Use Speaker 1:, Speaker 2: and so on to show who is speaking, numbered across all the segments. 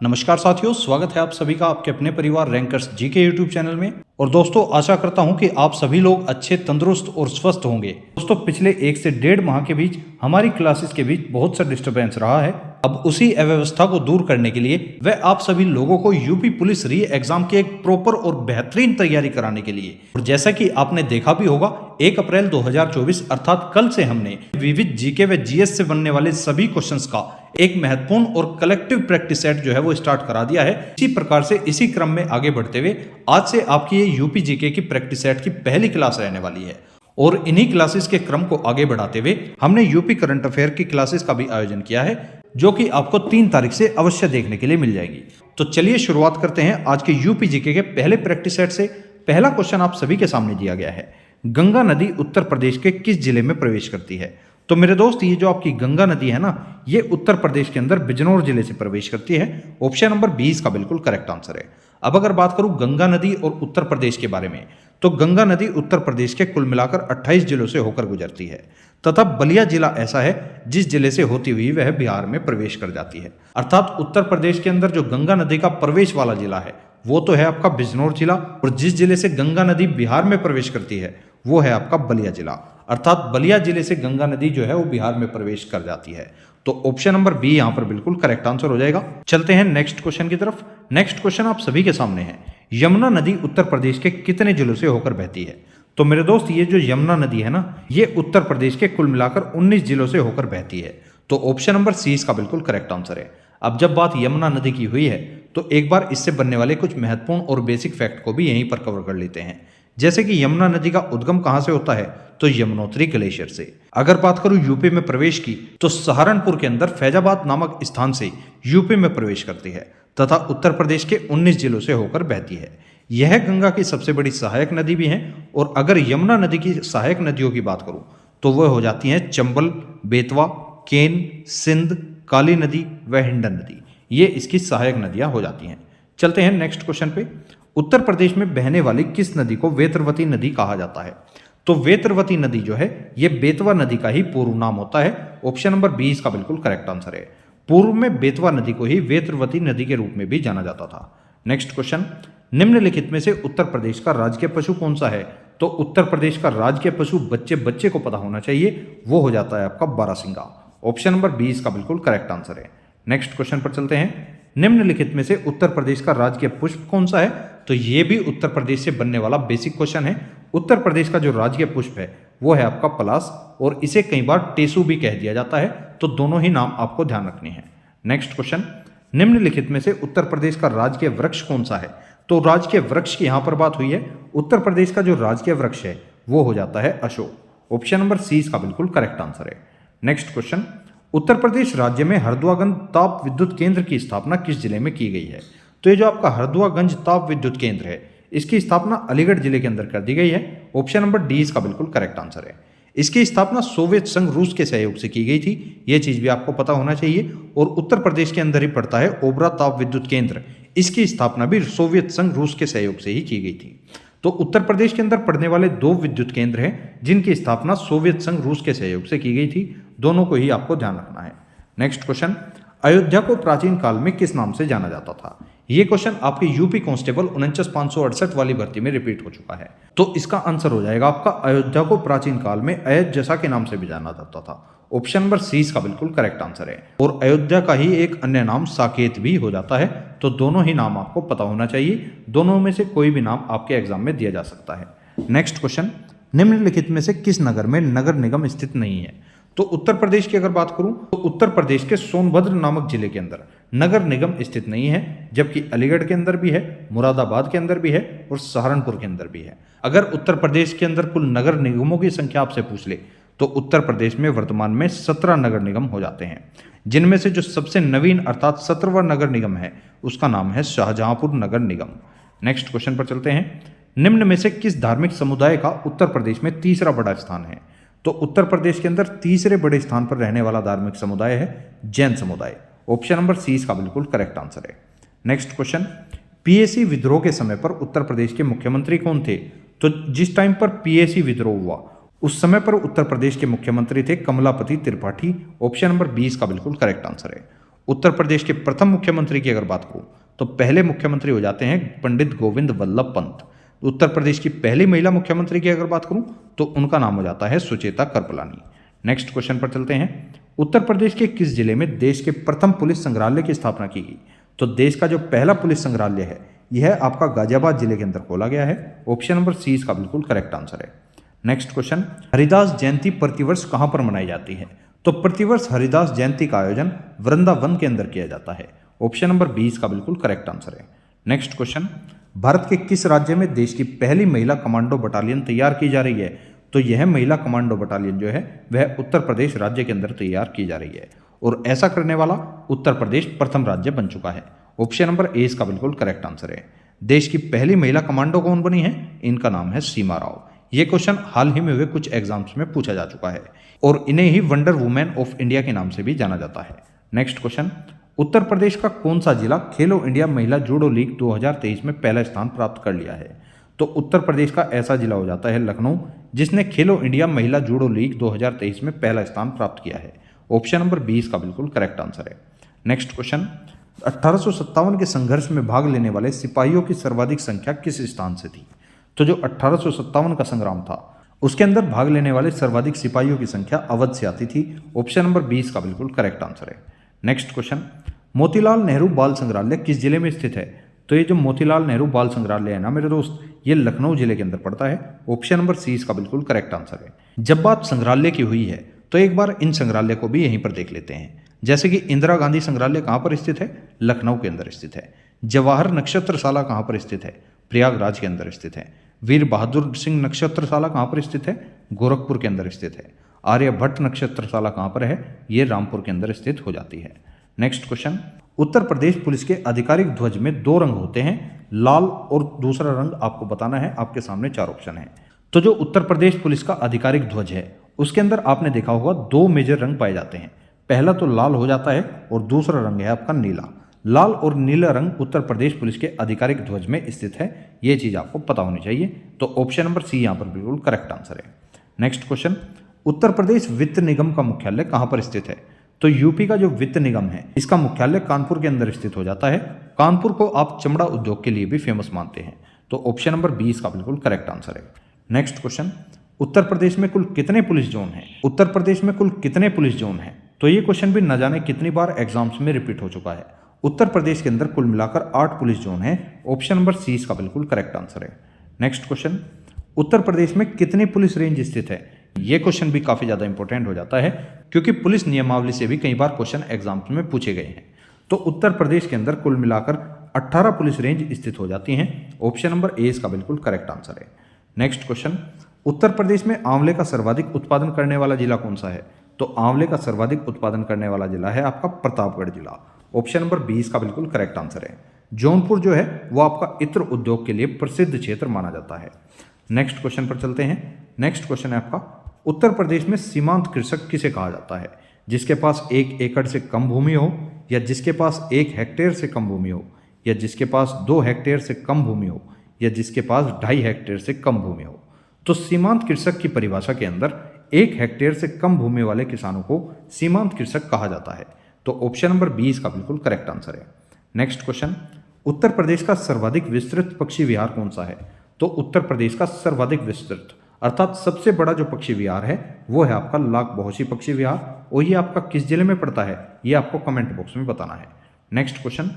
Speaker 1: नमस्कार साथियों, स्वागत है आप सभी का आपके अपने परिवार रैंकर्स जी के यूट्यूब चैनल में। और दोस्तों, आशा करता हूं कि आप सभी लोग अच्छे, तंदुरुस्त और स्वस्थ होंगे। दोस्तों, पिछले 1 से 1.5 माह के बीच हमारी क्लासेस के बीच बहुत सा डिस्टरबेंस रहा है। अब उसी अव्यवस्था को दूर करने के लिए व आप सभी लोगों को यूपी पुलिस री एग्जाम की एक प्रॉपर और बेहतरीन तैयारी कराने के लिए, और जैसा कि आपने देखा भी होगा, 1 अप्रैल 2024 अर्थात कल से हमने विविध जीके व जीएस से बनने वाले सभी क्वेश्चंस का एक महत्वपूर्ण और कलेक्टिव प्रैक्टिस सेट जो है वो स्टार्ट करा दिया है। इसी प्रकार से इसी क्रम में आगे बढ़ते हुए आज से आपकी ये यूपी जीके की प्रैक्टिस सेट की पहली क्लास रहने वाली है। और इन्हीं क्लासेस के क्रम को आगे बढ़ाते हुए हमने यूपी करंट अफेयर की क्लासेस का भी आयोजन किया है, जो कि आपको 3 तारीख से अवश्य देखने के लिए मिल जाएगी। तो चलिए शुरुआत करते हैं आज के यूपी जीके के पहले प्रैक्टिस सेट से। पहला क्वेश्चन आप सभी के सामने दिया गया है, गंगा नदी उत्तर प्रदेश के किस जिले में प्रवेश करती है? तो मेरे दोस्त, ये जो आपकी गंगा नदी है ना, ये उत्तर प्रदेश के अंदर बिजनौर जिले से प्रवेश करती है। ऑप्शन नंबर 20 का बिल्कुल करेक्ट आंसर है। अब अगर बात करूं गंगा नदी और उत्तर प्रदेश के बारे में, तो गंगा नदी उत्तर प्रदेश के कुल मिलाकर 28 जिलों से होकर गुजरती है तथा बलिया जिला ऐसा है जिस जिले से होती हुई वह बिहार में प्रवेश कर जाती है। अर्थात उत्तर प्रदेश के अंदर जो गंगा नदी का प्रवेश वाला जिला है वो तो है आपका बिजनौर जिला, और जिस जिले से गंगा नदी बिहार में प्रवेश करती है वो है आपका बलिया जिला। अर्थात बलिया जिले से गंगा नदी जो है वो बिहार में प्रवेश कर जाती है। तो ऑप्शन नंबर बी यहां पर बिल्कुल करेक्ट आंसर हो जाएगा। चलते हैं नेक्स्ट क्वेश्चन की तरफ। नेक्स्ट क्वेश्चन आप सभी के सामने है, यमुना नदी उत्तर प्रदेश के कितने जिलों से होकर बहती है? तो मेरे दोस्त, ये जो यमुना नदी है ना, ये उत्तर प्रदेश के कुल मिलाकर 19 जिलों से होकर बहती है। तो ऑप्शन नंबर सी इसका बिल्कुल करेक्ट आंसर है। अब जब बात यमुना नदी की हुई है तो एक बार इससे बनने वाले कुछ महत्वपूर्ण और बेसिक फैक्ट को भी यहीं पर कवर कर लेते हैं। जैसे कि यमुना नदी का उद्गम कहां से होता है? तो यमुनोत्री ग्लेशियर से। अगर बात करूं यूपी में प्रवेश की, तो सहारनपुर के अंदर फैजाबाद नामक स्थान से यूपी में प्रवेश करती है तथा उत्तर प्रदेश के 19 जिलों से होकर बहती है। यह गंगा की सबसे बड़ी सहायक नदी भी है। और अगर यमुना नदी की सहायक नदियों की बात करूं तो वह हो जाती हैं चंबल, बेतवा, केन, सिंध, काली नदी व हिंडन नदी। ये इसकी सहायक नदियां हो जाती हैं। चलते हैं नेक्स्ट क्वेश्चन पे। उत्तर प्रदेश में बहने वाली किस नदी को वेत्रवती नदी कहा जाता है? तो वेत्रवती नदी जो है ये बेतवा नदी का ही पूर्व नाम होता है। ऑप्शन नंबर 20 का बिल्कुल करेक्ट आंसर है। पूर्व में बेतवा नदी को ही वेत्रवती नदी के रूप में भी जाना जाता था। नेक्स्ट क्वेश्चन, निम्नलिखित में से उत्तर प्रदेश का राजकीय पशु कौन सा है? तो उत्तर प्रदेश का राजकीय पशु बच्चे को पता होना चाहिए, वो हो जाता है आपका बारहसिंगा। ऑप्शन नंबर 20 का बिल्कुल करेक्ट आंसर है। नेक्स्ट क्वेश्चन पर चलते हैं। निम्नलिखित में से उत्तर प्रदेश का राजकीय पुष्प कौन सा है? तो ये भी उत्तर प्रदेश से बनने वाला बेसिक क्वेश्चन है। उत्तर प्रदेश का जो राजकीय पुष्प है वो है आपका पलास, और इसे कई बार टेसू भी कह दिया जाता है। तो दोनों ही नाम आपको ध्यान रखने हैं। नेक्स्ट क्वेश्चन, निम्नलिखित में से उत्तर प्रदेश का राजकीय वृक्ष कौन सा है? तो राजकीय वृक्ष की यहां पर बात हुई है। उत्तर प्रदेश का जो राजकीय वृक्ष है वो हो जाता है अशोक। ऑप्शन नंबर सी इसका बिल्कुल करेक्ट आंसर है। नेक्स्ट क्वेश्चन, उत्तर प्रदेश राज्य में हरदुआगंज ताप विद्युत केंद्र की स्थापना किस जिले में की गई है? तो ये जो आपका हरदुआगंज ताप विद्युत केंद्र है, इसकी स्थापना अलीगढ़ जिले के अंदर कर दी गई है। ऑप्शन नंबर डी इसका बिल्कुल करेक्ट आंसर है। इसकी स्थापना सोवियत संघ रूस के सहयोग से की गई थी, यह चीज भी आपको पता होना चाहिए। और उत्तर प्रदेश के अंदर ही पड़ता है ओबरा ताप विद्युत केंद्र, इसकी स्थापना भी सोवियत संघ रूस के सहयोग से ही की गई थी। तो उत्तर प्रदेश के अंदर पड़ने वाले 2 विद्युत केंद्र हैं जिनकी स्थापना सोवियत संघ रूस के सहयोग से की गई थी। दोनों को ही आपको ध्यान रखना है। नेक्स्ट क्वेश्चन, अयोध्या को प्राचीन काल में किस नाम से जाना जाता था? ये क्वेश्चन आपके यूपी कांस्टेबल 49,568 वाली भर्ती में रिपीट हो चुका है। तो इसका आंसर हो जाएगा आपका, अयोध्या को प्राचीन काल में अयोध्यसा के नाम से भी जाना जाता था। ऑप्शन नंबर सी इसका बिल्कुल करेक्ट आंसर है। और अयोध्या का ही एक अन्य नाम साकेत भी हो जाता है। तो दोनों ही नाम आपको पता होना चाहिए, दोनों में से कोई भी नाम आपके एग्जाम में दिया जा सकता है। नेक्स्ट क्वेश्चन, निम्नलिखित में से किस नगर में नगर निगम स्थित नहीं है? तो उत्तर प्रदेश की अगर बात करूं तो उत्तर प्रदेश के सोनभद्र नामक जिले के अंदर नगर निगम स्थित नहीं है, जबकि अलीगढ़ के अंदर भी है, मुरादाबाद के अंदर भी है और सहारनपुर के अंदर भी है। अगर उत्तर प्रदेश के अंदर कुल नगर निगमों की संख्या आपसे पूछ ले तो उत्तर प्रदेश में वर्तमान में 17 नगर निगम हो जाते हैं, जिनमें से जो सबसे नवीन अर्थात 17वां नगर निगम है उसका नाम है शाहजहांपुर नगर निगम। नेक्स्ट क्वेश्चन पर चलते हैं। निम्न में से किस धार्मिक समुदाय का उत्तर प्रदेश में तीसरा बड़ा स्थान है? तो उत्तर प्रदेश के अंदर तीसरे बड़े स्थान पर रहने वाला धार्मिक समुदाय है जैन समुदाय। ऑप्शन नंबर सी इसका बिल्कुल करेक्ट आंसर है। नेक्स्ट क्वेश्चन, पीएसी विद्रोह के समय पर उत्तर प्रदेश के मुख्यमंत्री कौन थे? तो जिस टाइम पर पीएसी विद्रोह हुआ उस समय पर उत्तर प्रदेश के मुख्यमंत्री थे कमलापति त्रिपाठी। ऑप्शन नंबर 20 का बिल्कुल करेक्ट आंसर है। उत्तर प्रदेश के प्रथम मुख्यमंत्री की अगर बात करूं तो पहले मुख्यमंत्री हो जाते हैं पंडित गोविंद वल्लभ पंत। उत्तर प्रदेश की पहली महिला मुख्यमंत्री की अगर बात करूं तो उनका नाम हो जाता है सुचेता कृपलानी। नेक्स्ट क्वेश्चन पर चलते हैं। उत्तर प्रदेश के किस जिले में देश के प्रथम पुलिस संग्रहालय की स्थापना की गई? तो देश का जो पहला पुलिस संग्रहालय है यह आपका गाजियाबाद जिले के अंदर खोला गया है। ऑप्शन नंबर सी इसका बिल्कुल करेक्ट आंसर है। नेक्स्ट क्वेश्चन, हरिदास जयंती प्रतिवर्ष कहां पर मनाई जाती है? तो प्रतिवर्ष हरिदास जयंती का आयोजन वृंदावन के अंदर किया जाता है। ऑप्शन नंबर बी इसका बिल्कुल करेक्ट आंसर है। नेक्स्ट क्वेश्चन, भारत के किस राज्य में देश की पहली महिला कमांडो बटालियन तैयार की जा रही है? तो यह महिला कमांडो बटालियन जो है वह उत्तर प्रदेश राज्य के अंदर तैयार की जा रही है और ऐसा करने वाला उत्तर प्रदेश प्रथम राज्य बन चुका है। ऑप्शन नंबर ए इसका बिल्कुल करेक्ट आंसर है। देश की पहली महिला कमांडो कौन बनी है? इनका नाम है सीमा राव। ये क्वेश्चन हाल ही में हुए कुछ एग्जाम्स में पूछा जा चुका है और इन्हें ही वंडर वुमेन ऑफ इंडिया के नाम से भी जाना जाता है। नेक्स्ट क्वेश्चन, उत्तर प्रदेश का कौन सा जिला खेलो इंडिया महिला जूडो लीग 2023 में पहला स्थान प्राप्त कर लिया है? तो उत्तर प्रदेश का ऐसा जिला हो जाता है लखनऊ, जिसने खेलो इंडिया महिला जूडो लीग 2023 में पहला स्थान प्राप्त किया है। ऑप्शन नंबर 20 का बिल्कुल करेक्ट आंसर है। नेक्स्ट क्वेश्चन, 1857 के संघर्ष में भाग लेने वाले सिपाहियों की सर्वाधिक संख्या किस स्थान से थी? तो जो 1857 का संग्राम था उसके अंदर भाग लेने वाले सर्वाधिक सिपाहियों की संख्या अवध से आती थी। ऑप्शन नंबर 20 का बिल्कुल करेक्ट आंसर है। नेक्स्ट क्वेश्चन, मोतीलाल नेहरू बाल संग्रहालय किस जिले में स्थित है? तो ये जो मोतीलाल नेहरू बाल संग्रहालय है ना मेरे दोस्त, ये लखनऊ जिले के अंदर पड़ता है। ऑप्शन नंबर सी इसका बिल्कुल करेक्ट आंसर है। जब बात संग्रहालय की हुई है तो एक बार इन संग्रहालय को भी यहीं पर देख लेते हैं। जैसे कि इंदिरा गांधी संग्रहालय कहाँ पर स्थित है? लखनऊ के अंदर स्थित है। जवाहर नक्षत्रशाला कहाँ पर स्थित है? प्रयागराज के अंदर स्थित है। वीर बहादुर सिंह नक्षत्रशाला कहाँ पर स्थित है? गोरखपुर के अंदर स्थित है। आर्यभट्ट नक्षत्रशाला कहाँ पर है? ये रामपुर के अंदर स्थित हो जाती है। Next question, Uttar Pradesh police के आधिकारिक ध्वज में दो रंग होते हैं, लाल और दूसरा रंग आपको बताना है। आपके सामने चार ऑप्शन है। तो जो उत्तर प्रदेश पुलिस का आधिकारिक ध्वज है उसके अंदर आपने देखा होगा दो मेजर रंग पाए जाते हैं। पहला तो लाल हो जाता है और दूसरा रंग है आपका नीला। लाल और नीला रंग उत्तर प्रदेश पुलिस के आधिकारिक ध्वज में स्थित है। ये चीज आपको पता होनी चाहिए। तो ऑप्शन नंबर सी यहाँ पर बिल्कुल करेक्ट आंसर है। नेक्स्ट क्वेश्चन, उत्तर प्रदेश वित्त निगम का मुख्यालय कहाँ पर स्थित है? तो यूपी का जो वित्त निगम है इसका मुख्यालय कानपुर के अंदर स्थित हो जाता है। कानपुर को आप चमड़ा उद्योग के लिए भी फेमस मानते हैं। तो ऑप्शन नंबर 20 का बिल्कुल करेक्ट आंसर है। नेक्स्ट क्वेश्चन, उत्तर प्रदेश में कुल कितने पुलिस जोन हैं? उत्तर प्रदेश में कुल कितने पुलिस जोन हैं? तो ये क्वेश्चन भी न जाने कितनी बार एग्जाम्स में रिपीट हो चुका है। उत्तर प्रदेश के अंदर कुल मिलाकर 8 पुलिस जोन हैं। ऑप्शन नंबर सी इसका बिल्कुल करेक्ट आंसर है। नेक्स्ट क्वेश्चन, उत्तर प्रदेश में कितनी पुलिस रेंज स्थित है? ये क्वेश्चन भी काफी ज्यादा इंपॉर्टेंट हो जाता है क्योंकि पुलिस नियमावली से भी कई बार क्वेश्चन एग्जाम्स में पूछे गए हैं। तो उत्तर प्रदेश के अंदर कुल मिलाकर 18 पुलिस रेंज स्थित हो जाती हैं। ऑप्शन नंबर ए इसका बिल्कुल करेक्ट आंसर है। नेक्स्ट क्वेश्चन, उत्तर प्रदेश में आंवले का सर्वाधिक उत्पादन करने वाला जिला कौन सा है? तो आंवले का सर्वाधिक उत्पादन करने वाला जिला है आपका प्रतापगढ़ जिला। ऑप्शन नंबर 20 का बिल्कुल करेक्ट आंसर है। जौनपुर जो है वो आपका इत्र उद्योग के लिए प्रसिद्ध क्षेत्र माना जाता है। नेक्स्ट क्वेश्चन पर चलते हैं। नेक्स्ट क्वेश्चन है आपका, उत्तर प्रदेश में सीमांत कृषक किसे कहा जाता है? जिसके पास 1 एकड़ से कम भूमि हो, या जिसके पास 1 हेक्टेयर से कम भूमि हो, या जिसके पास 2 हेक्टेयर से कम भूमि हो, या जिसके पास 2.5 हेक्टेयर से कम भूमि हो। तो सीमांत कृषक की परिभाषा के अंदर 1 हेक्टेयर से कम भूमि वाले किसानों को सीमांत कृषक कहा जाता है। तो ऑप्शन नंबर 20 का बिल्कुल करेक्ट आंसर है। नेक्स्ट क्वेश्चन, उत्तर प्रदेश का सर्वाधिक विस्तृत पक्षी विहार कौन सा है? तो उत्तर प्रदेश का सर्वाधिक विस्तृत अर्थात सबसे बड़ा जो पक्षी विहार है वो है आपका लाख बहोशी पक्षी विहार, और ये आपका किस जिले में पड़ता है ये आपको कमेंट बॉक्स में बताना है। नेक्स्ट क्वेश्चन,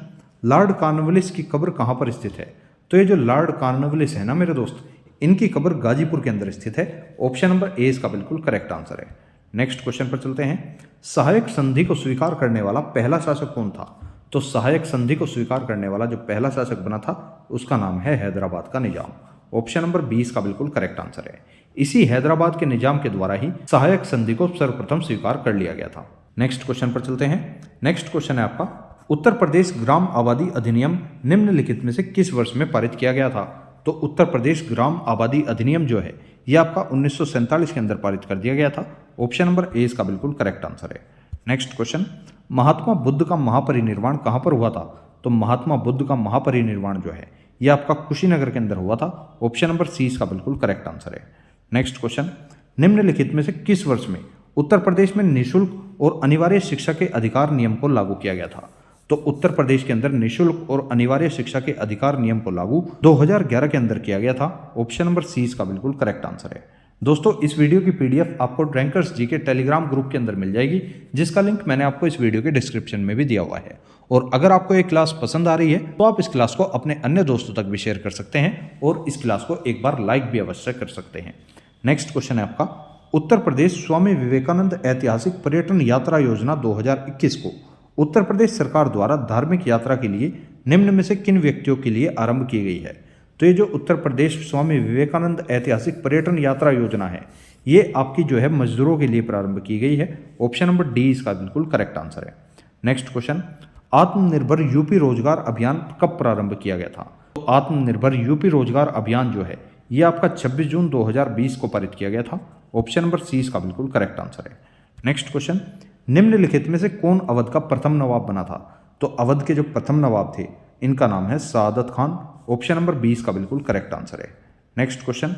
Speaker 1: लॉर्ड कॉर्नवालिस की कब्र कहाँ पर स्थित है? तो ये जो लॉर्ड कॉर्नवालिस है ना मेरे दोस्त, इनकी कब्र गाजीपुर के अंदर स्थित है। ऑप्शन नंबर ए इसका बिल्कुल करेक्ट आंसर है। नेक्स्ट क्वेश्चन पर चलते हैं। सहायक संधि को स्वीकार करने वाला पहला शासक कौन था? तो सहायक संधि को स्वीकार करने वाला जो पहला शासक बना था उसका नाम है हैदराबाद का निजाम। ऑप्शन नंबर 20 का बिल्कुल करेक्ट आंसर है। इसी हैदराबाद के निजाम के द्वारा ही सहायक संधि को सर्वप्रथम स्वीकार कर लिया गया था। नेक्स्ट क्वेश्चन पर चलते हैं। नेक्स्ट क्वेश्चन है आपका, उत्तर प्रदेश ग्राम आबादी अधिनियम निम्नलिखित में से किस वर्ष में पारित किया गया था? तो उत्तर प्रदेश ग्राम आबादी अधिनियम जो है यह आपका 1947 के अंदर पारित कर दिया गया था। ऑप्शन नंबर ए इसका बिल्कुल करेक्ट आंसर है। नेक्स्ट क्वेश्चन, महात्मा बुद्ध का महापरिनिर्वाण कहाँ पर हुआ था? तो महात्मा बुद्ध का महापरिनिर्वाण जो है यह आपका कुशीनगर के अंदर हुआ था। ऑप्शन नंबर सी इसका बिल्कुल करेक्ट आंसर है। नेक्स्ट क्वेश्चन, निम्नलिखित में से किस वर्ष में उत्तर प्रदेश में निःशुल्क और अनिवार्य शिक्षा के अधिकार नियम को लागू किया गया था? तो उत्तर प्रदेश के अंदर निःशुल्क और अनिवार्य शिक्षा के अधिकार नियम को लागू 2011 के अंदर किया गया था। ऑप्शन नंबर सी इसका बिल्कुल करेक्ट आंसर है। दोस्तों, इस वीडियो की पीडीएफ आपको रैंकर्स जी के टेलीग्राम ग्रुप के अंदर मिल जाएगी, जिसका लिंक मैंने आपको इस वीडियो के डिस्क्रिप्शन में भी दिया हुआ है। और अगर आपको ये क्लास पसंद आ रही है तो आप इस क्लास को अपने अन्य दोस्तों तक भी शेयर कर सकते हैं और इस क्लास को एक बार लाइक भी अवश्य कर सकते हैं। नेक्स्ट क्वेश्चन है आपका, उत्तर प्रदेश स्वामी विवेकानंद ऐतिहासिक पर्यटन यात्रा योजना 2021 को उत्तर प्रदेश सरकार द्वारा धार्मिक यात्रा के लिए निम्न में से किन व्यक्तियों के लिए आरंभ की गई है? तो ये जो उत्तर प्रदेश स्वामी विवेकानंद ऐतिहासिक पर्यटन यात्रा योजना है, ये आपकी जो है मजदूरों के लिए प्रारंभ की गई है। ऑप्शन नंबर डी इसका बिल्कुल करेक्ट आंसर है। नेक्स्ट क्वेश्चन, आत्मनिर्भर यूपी रोजगार अभियान कब प्रारंभ किया गया था? तो आत्मनिर्भर यूपी रोजगार अभियान जो है ये आपका 26 जून 2020 को पारित किया गया था। ऑप्शन नंबर सी इसका बिल्कुल करेक्ट आंसर है। नेक्स्ट क्वेश्चन, निम्नलिखित में से कौन अवध का प्रथम नवाब बना था? तो अवध के जो प्रथम नवाब थे इनका नाम है सादत खान। ऑप्शन नंबर 20 का बिल्कुल करेक्ट आंसर है। नेक्स्ट क्वेश्चन,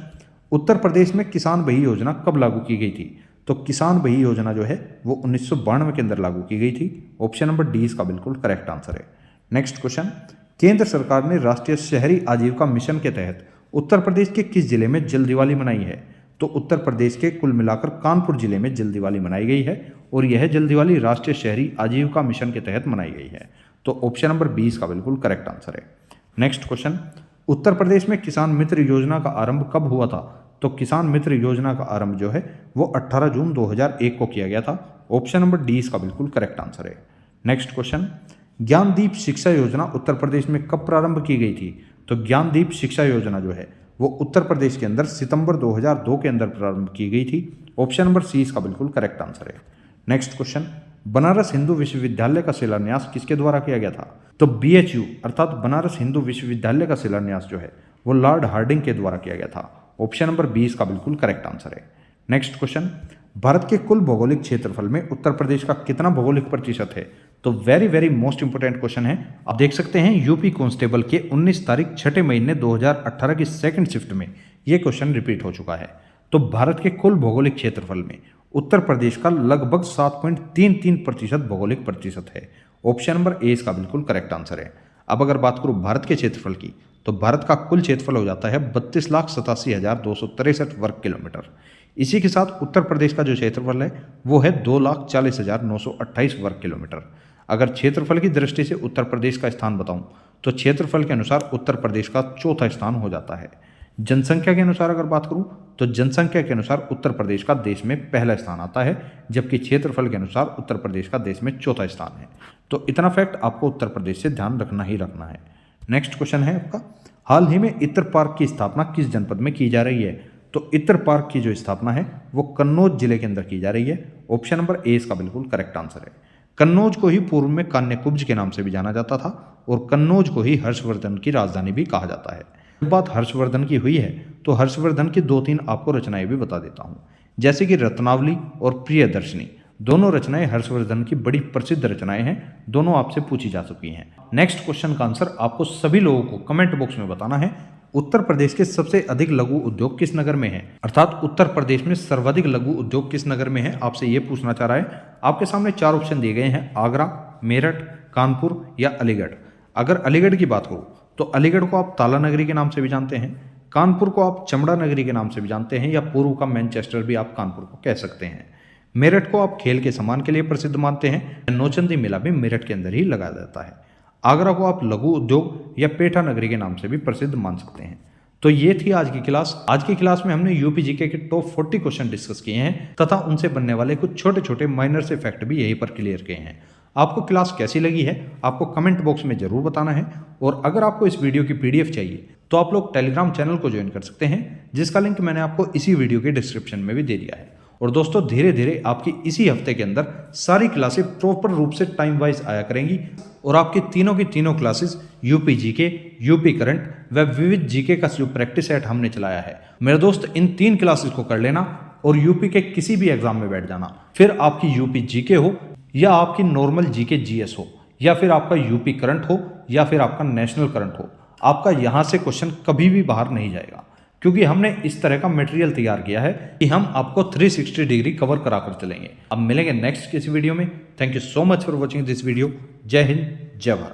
Speaker 1: उत्तर प्रदेश में किसान बही योजना कब लागू की गई थी? तो किसान बही योजना जो है वो 1992 के अंदर लागू की गई थी। ऑप्शन नंबर डी इसका बिल्कुल करेक्ट आंसर है। नेक्स्ट क्वेश्चन, केंद्र सरकार ने राष्ट्रीय शहरी आजीविका मिशन के तहत उत्तर प्रदेश के किस जिले में जल दिवाली मनाई है? तो उत्तर प्रदेश के कुल मिलाकर कानपुर जिले में जल दिवाली मनाई गई है और यह जल दिवाली राष्ट्रीय शहरी आजीविका मिशन के तहत मनाई गई है। तो ऑप्शन नंबर 20 का बिल्कुल करेक्ट आंसर है। नेक्स्ट क्वेश्चन, उत्तर प्रदेश में किसान मित्र योजना का आरंभ कब हुआ था? तो किसान मित्र योजना का आरंभ जो है वो 18 जून 2001 को किया गया था। ऑप्शन नंबर डी इसका बिल्कुल करेक्ट आंसर है। नेक्स्ट क्वेश्चन, ज्ञानदीप शिक्षा योजना उत्तर प्रदेश में कब प्रारंभ की गई थी? तो ज्ञानदीप शिक्षा योजना जो है वो उत्तर प्रदेश के अंदर सितंबर 2002 के अंदर प्रारंभ की गई थी। ऑप्शन नंबर सी इसका बिल्कुल करेक्ट आंसर है। नेक्स्ट क्वेश्चन, बनारस हिंदू विश्वविद्यालय का शिलान्यास किसके द्वारा किया गया था? तो BHU अर्थात बनारस हिंदू विश्वविद्यालय का शिलान्यास जो है वो लॉर्ड हार्डिंग के द्वारा किया गया था। ऑप्शन नंबर 20 का बिल्कुल करेक्ट आंसर है। नेक्स्ट क्वेश्चन, भारत के कुल भौगोलिक क्षेत्रफल में उत्तर प्रदेश का कितना भौगोलिक प्रतिशत है? तो वेरी मोस्ट इंपोर्टेंट क्वेश्चन है। आप देख सकते हैं यूपी कांस्टेबल के 19 तारीख 6 महीने 2018 की सेकंड शिफ्ट में ये क्वेश्चन रिपीट हो चुका है। तो भारत के कुल भौगोलिक क्षेत्रफल में उत्तर प्रदेश का लगभग 7.33% भौगोलिक प्रतिशत है। ऑप्शन नंबर ए इसका बिल्कुल करेक्ट आंसर है। अब अगर बात करूं भारत के क्षेत्रफल की, तो भारत का कुल क्षेत्रफल हो जाता है 32,87,263 वर्ग किलोमीटर। इसी के साथ उत्तर प्रदेश का जो क्षेत्रफल है वो है 2,40,928 वर्ग किलोमीटर। अगर क्षेत्रफल की दृष्टि से उत्तर प्रदेश का स्थान बताऊं तो क्षेत्रफल के अनुसार उत्तर प्रदेश का चौथा स्थान हो जाता है। जनसंख्या के अनुसार अगर बात करूं तो जनसंख्या के अनुसार उत्तर प्रदेश का देश में पहला स्थान आता है, जबकि क्षेत्रफल के अनुसार उत्तर प्रदेश का देश में चौथा स्थान है। तो इतना फैक्ट आपको उत्तर प्रदेश से ध्यान रखना ही रखना है। नेक्स्ट क्वेश्चन है आपका, हाल ही में इत्र पार्क की स्थापना किस जनपद में की जा रही है? तो इत्र पार्क की जो स्थापना है वो कन्नौज जिले के अंदर की जा रही है। ऑप्शन नंबर ए इसका बिल्कुल करेक्ट आंसर है। कन्नौज को ही पूर्व में कान्यकुब्ज के नाम से भी जाना जाता था और कन्नौज को ही हर्षवर्धन की राजधानी भी कहा जाता है। जब बात हर्षवर्धन की हुई है तो हर्षवर्धन की 2-3 आपको रचनाएं भी बता देता हूं, जैसे कि रत्नावली और प्रियदर्शनी। दोनों रचनाएं हर्षवर्धन की बड़ी प्रसिद्ध रचनाएं हैं, दोनों आपसे पूछी जा चुकी हैं। नेक्स्ट क्वेश्चन का आंसर आपको सभी लोगों को कमेंट बॉक्स में बताना है। उत्तर प्रदेश के सबसे अधिक लघु उद्योग किस नगर में है? अर्थात उत्तर प्रदेश में सर्वाधिक लघु उद्योग किस नगर में है, आपसे ये पूछना चाह रहा है। आपके सामने 4 ऑप्शन दिए गए हैं, आगरा, मेरठ, कानपुर या अलीगढ़। अगर अलीगढ़ की बात करूं तो अलीगढ़ को आप ताला नगरी के नाम से भी जानते हैं, कानपुर को आप चमड़ा नगरी के नाम से भी जानते हैं, या पूर्व का मैनचेस्टर भी आप कानपुर को कह सकते हैं। मेरठ को आप खेल के सामान के लिए प्रसिद्ध मानते हैं, नौचंदी मेला भी मेरठ के अंदर ही लगाया जाता है। आगरा को आप लघु उद्योग या पेठा नगरी के नाम से भी प्रसिद्ध मान सकते हैं। तो ये थी आज की क्लास। आज की क्लास में हमने यूपी जीके के टॉप 40 क्वेश्चन डिस्कस किए हैं तथा उनसे बनने वाले कुछ छोटे छोटे माइनर से फैक्ट भी यहीं पर क्लियर किए हैं। आपको क्लास कैसी लगी है आपको कमेंट बॉक्स में जरूर बताना है। और अगर आपको इस वीडियो की PDF चाहिए तो आप लोग टेलीग्राम चैनल को ज्वाइन कर सकते हैं, जिसका लिंक मैंने आपको इसी वीडियो के डिस्क्रिप्शन में भी दे दिया है। और दोस्तों धीरे धीरे आपकी इसी हफ्ते के अंदर सारी क्लासेस प्रॉपर रूप से टाइम वाइज आया करेंगी और आपकी तीनों की तीनों classes UP GK, UP current व विविध जीके का जो प्रैक्टिस सेट हमने चलाया है, मेरे दोस्त इन 3 क्लासेस को कर लेना और यूपी के किसी भी एग्जाम में बैठ जाना। फिर आपकी यूपी जीके हो या आपकी नॉर्मल जीके जीएस हो या फिर आपका यूपी करंट हो या फिर आपका नेशनल करंट हो, आपका यहाँ से क्वेश्चन कभी भी बाहर नहीं जाएगा। क्योंकि हमने इस तरह का मटेरियल तैयार किया है कि हम आपको 360 डिग्री कवर करा कर चलेंगे। अब मिलेंगे नेक्स्ट किसी वीडियो में। Thank you so much for watching this video. जय हिंद, जय भारत।